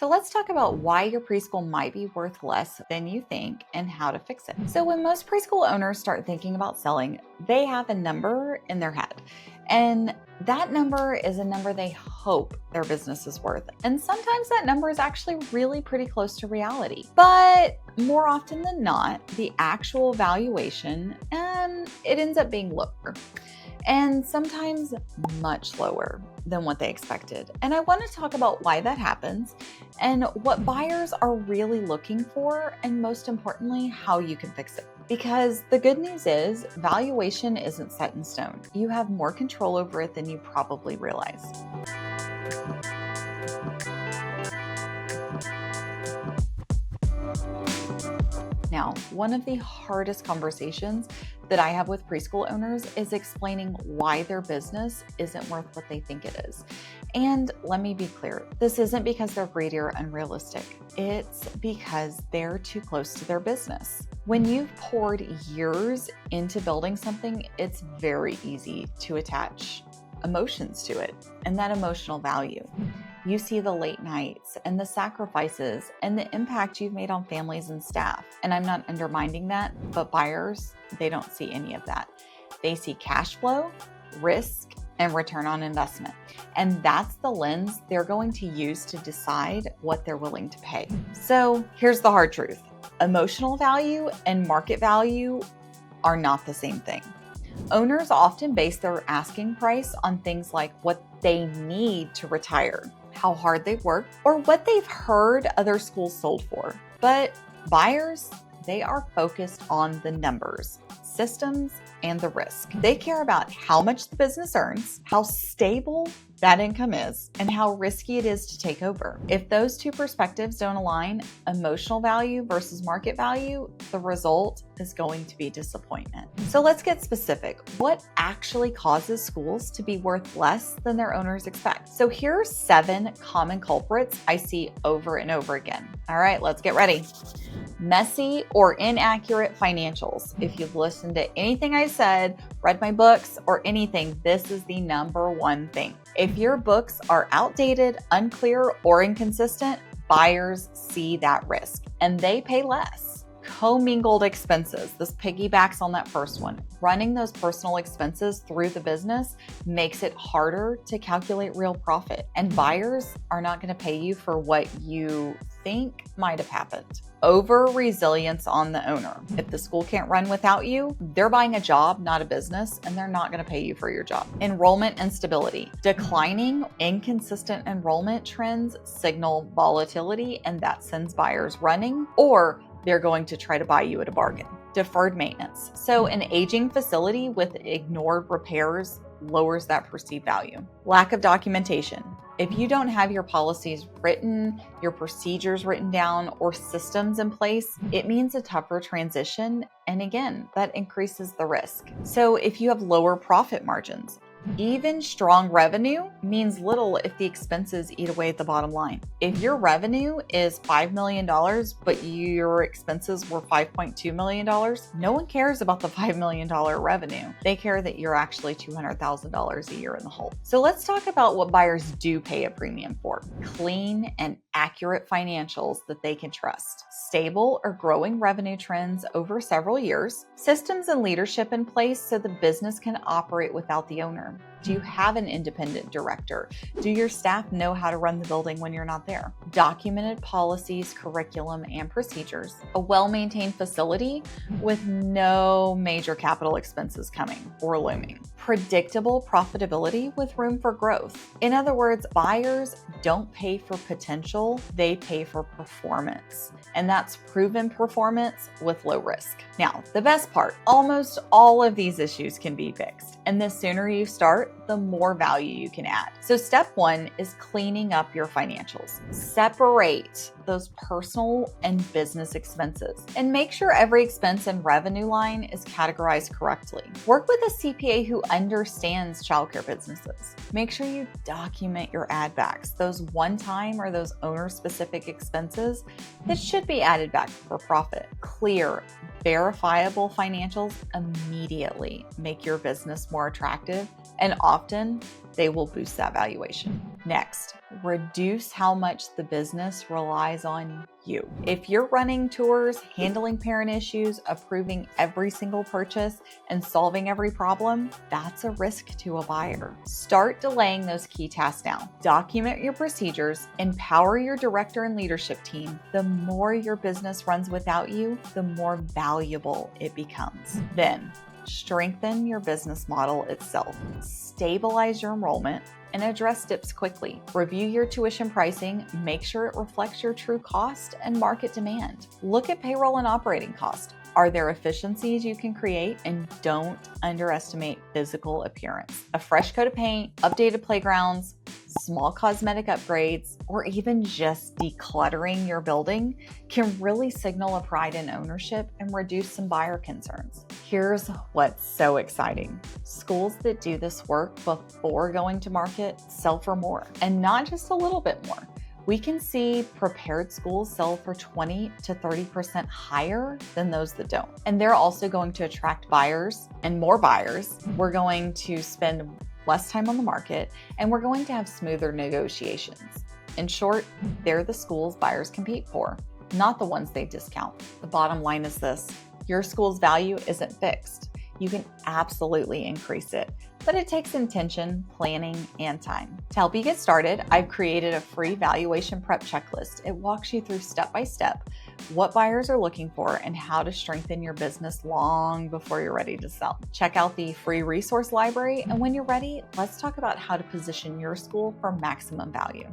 So let's talk about why your preschool might be worth less than you think and how to fix it. So when most preschool owners start thinking about selling, they have a number in their head. And that number is a number they hope their business is worth. And sometimes that number is actually really pretty close to reality. But more often than not, the actual valuation, it ends up being lower. And sometimes much lower than what they expected. And I want to talk about why that happens and what buyers are really looking for, and most importantly, how you can fix it. Because the good news is valuation isn't set in stone. You have more control over it than you probably realize. Now, one of the hardest conversations that I have with preschool owners is explaining why their business isn't worth what they think it is. And let me be clear, this isn't because they're greedy or unrealistic. It's because they're too close to their business. When you've poured years into building something, it's very easy to attach emotions to it and that emotional value. You see the late nights and the sacrifices and the impact you've made on families and staff. And I'm not undermining that, but buyers, they don't see any of that. They see cash flow, risk, and return on investment. And that's the lens they're going to use to decide what they're willing to pay. So here's the hard truth. Emotional value and market value are not the same thing. Owners often base their asking price on things like what they need to retire, how hard they've worked, or what they've heard other schools sold for. But buyers, they are focused on the numbers, systems, and the risk. They care about how much the business earns, how stable that income is, and how risky it is to take over. If those two perspectives don't align, emotional value versus market value, the result is going to be disappointment. So let's get specific. What actually causes schools to be worth less than their owners expect? So here are 7 common culprits I see over and over again. All right, let's get ready. Messy or inaccurate financials. If you've listened to anything I said, read my books, or anything, this is the number one thing. If your books are outdated, unclear, or inconsistent, buyers see that risk and they pay less. Commingled expenses. This piggybacks on that first one. Running those personal expenses through the business makes it harder to calculate real profit. And buyers are not going to pay you for what you think might have happened. Over resilience on the owner. If the school can't run without you, they're buying a job, not a business, and they're not going to pay you for your job. Enrollment instability. Declining, inconsistent enrollment trends signal volatility, and that sends buyers running, or they're going to try to buy you at a bargain. Deferred maintenance. So an aging facility with ignored repairs lowers that perceived value. Lack of documentation. If you don't have your policies written, your procedures written down, or systems in place, it means a tougher transition. And again, that increases the risk. So if you have lower profit margins, even strong revenue means little if the expenses eat away at the bottom line. If your revenue is $5 million, but your expenses were $5.2 million, no one cares about the $5 million revenue. They care that you're actually $200,000 a year in the hole. So let's talk about what buyers do pay a premium for. Clean and accurate financials that they can trust. Stable or growing revenue trends over several years. Systems and leadership in place so the business can operate without the owner. Do you have an independent director? Do your staff know how to run the building when you're not there? Documented policies, curriculum, and procedures. A well-maintained facility with no major capital expenses coming or looming. Predictable profitability with room for growth. In other words, buyers don't pay for potential, they pay for performance. And that's proven performance with low risk. Now, the best part, almost all of these issues can be fixed. And the sooner you start, the more value you can add. So step 1 is cleaning up your financials. Separate those personal and business expenses and make sure every expense and revenue line is categorized correctly. Work with a CPA who understands childcare businesses. Make sure you document your add backs, those one-time or those owner-specific expenses that should be added back for profit. Clear, verifiable financials immediately make your business more attractive, and often they will boost that valuation. Next, reduce how much the business relies on you. If you're running tours, handling parent issues, approving every single purchase, and solving every problem, that's a risk to a buyer. Start delaying those key tasks now. Document your procedures, empower your director and leadership team. The more your business runs without you, the more valuable it becomes. Then, strengthen your business model itself. Stabilize your enrollment and address dips quickly. Review your tuition pricing, make sure it reflects your true cost and market demand. Look at payroll and operating cost. Are there efficiencies you can create? And don't underestimate physical appearance. A fresh coat of paint, updated playgrounds, small cosmetic upgrades, or even just decluttering your building can really signal a pride in ownership and reduce some buyer concerns. Here's what's so exciting. Schools that do this work before going to market sell for more, and not just a little bit more. We can see prepared schools sell for 20 to 30% higher than those that don't. And they're also going to attract buyers and more buyers. We're going to spend less time on the market, and we're going to have smoother negotiations. In short, they're the schools buyers compete for, not the ones they discount. The bottom line is this: your school's value isn't fixed. You can absolutely increase it, but it takes intention, planning, and time. To help you get started, I've created a free valuation prep checklist. It walks you through step by step what buyers are looking for and how to strengthen your business long before you're ready to sell. Check out the free resource library, and when you're ready, let's talk about how to position your school for maximum value.